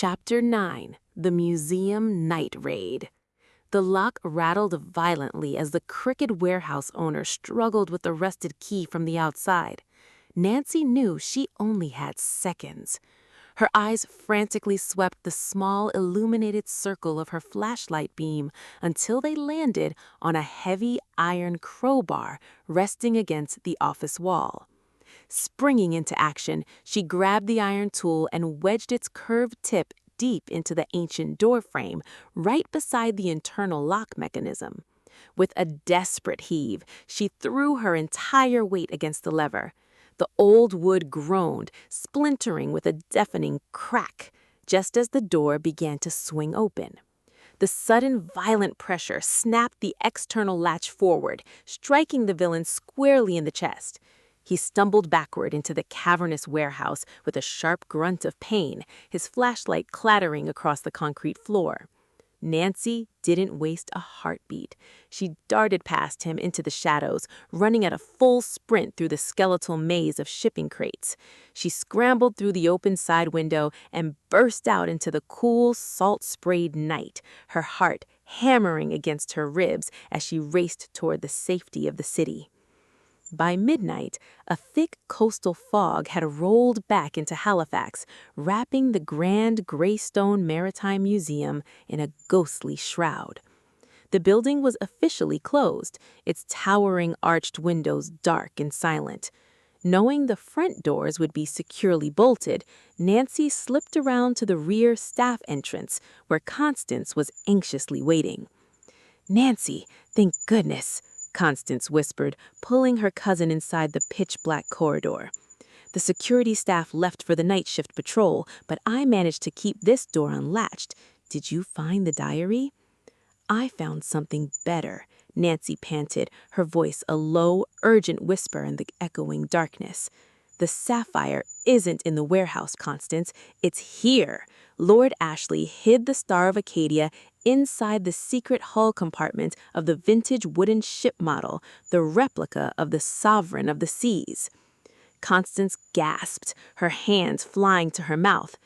Chapter 9: The Museum Night Raid. The lock rattled violently as the crooked warehouse owner struggled with the rusted key from the outside. Nancy knew she only had seconds. Her eyes frantically swept the small illuminated circle of her flashlight beam until they landed on a heavy iron crowbar resting against the office wall. Springing into action, she grabbed the iron tool and wedged its curved tip deep into the ancient door frame, right beside the internal lock mechanism. With a desperate heave, she threw her entire weight against the lever. The old wood groaned, splintering with a deafening crack, just as the door began to swing open. The sudden violent pressure snapped the external latch forward, striking the villain squarely in the chest. He stumbled backward into the cavernous warehouse with a sharp grunt of pain, his flashlight clattering across the concrete floor. Nancy didn't waste a heartbeat. She darted past him into the shadows, running at a full sprint through the skeletal maze of shipping crates. She scrambled through the open side window and burst out into the cool, salt-sprayed night, her heart hammering against her ribs as she raced toward the safety of the city. By midnight, a thick coastal fog had rolled back into Halifax, wrapping the grand gray-stone Maritime Museum in a ghostly shroud. The building was officially closed, its towering arched windows dark and silent. Knowing the front doors would be securely bolted, Nancy slipped around to the rear staff entrance, where Constance was anxiously waiting. "Nancy, thank goodness," Constance whispered, pulling her cousin inside the pitch-black corridor. "The security staff left for the night shift patrol, but I managed to keep this door unlatched. Did you find the diary?" "I found something better," Nancy panted, her voice a low, urgent whisper in the echoing darkness. "The sapphire isn't in the warehouse, Constance. It's here." Lord Ashley hid the Star of Acadia inside the secret hull compartment of the vintage wooden ship model, the replica of the Sovereign of the Seas. Constance gasped, her hands flying to her mouth.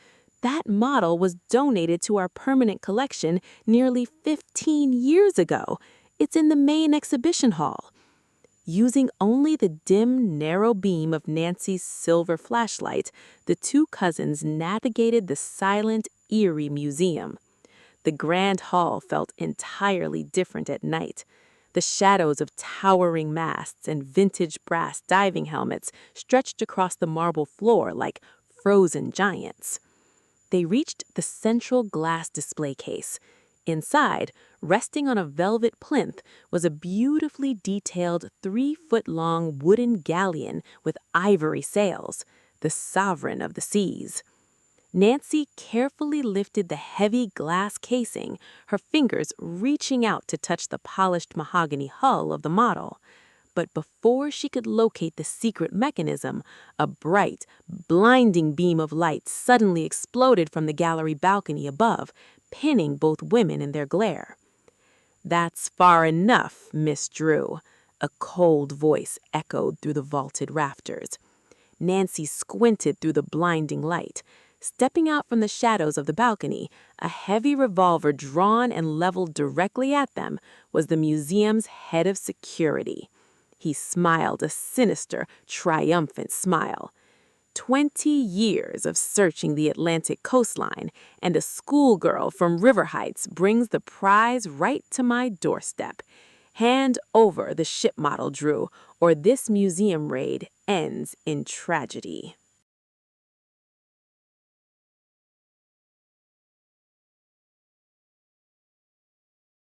"That model was donated to our permanent collection nearly 15 years ago. It's in the main exhibition hall." Using only the dim, narrow beam of Nancy's silver flashlight, the two cousins navigated the silent, eerie museum. The grand hall felt entirely different at night. The shadows of towering masts and vintage brass diving helmets stretched across the marble floor like frozen giants. They reached the central glass display case. Inside, resting on a velvet plinth, was a beautifully detailed 3-foot-long wooden galleon with ivory sails, the Sovereign of the Seas. Nancy carefully lifted the heavy glass casing, her fingers reaching out to touch the polished mahogany hull of the model. But before she could locate the secret mechanism, a bright, blinding beam of light suddenly exploded from the gallery balcony above, pinning both women in their glare. "That's far enough, Miss Drew," a cold voice echoed through the vaulted rafters. Nancy squinted through the blinding light. Stepping out from the shadows of the balcony, a heavy revolver drawn and leveled directly at them, was the museum's head of security. He smiled a sinister, triumphant smile. 20 years of searching the Atlantic coastline, and a schoolgirl from River Heights brings the prize right to my doorstep. Hand over the ship model, Drew, or this museum raid ends in tragedy.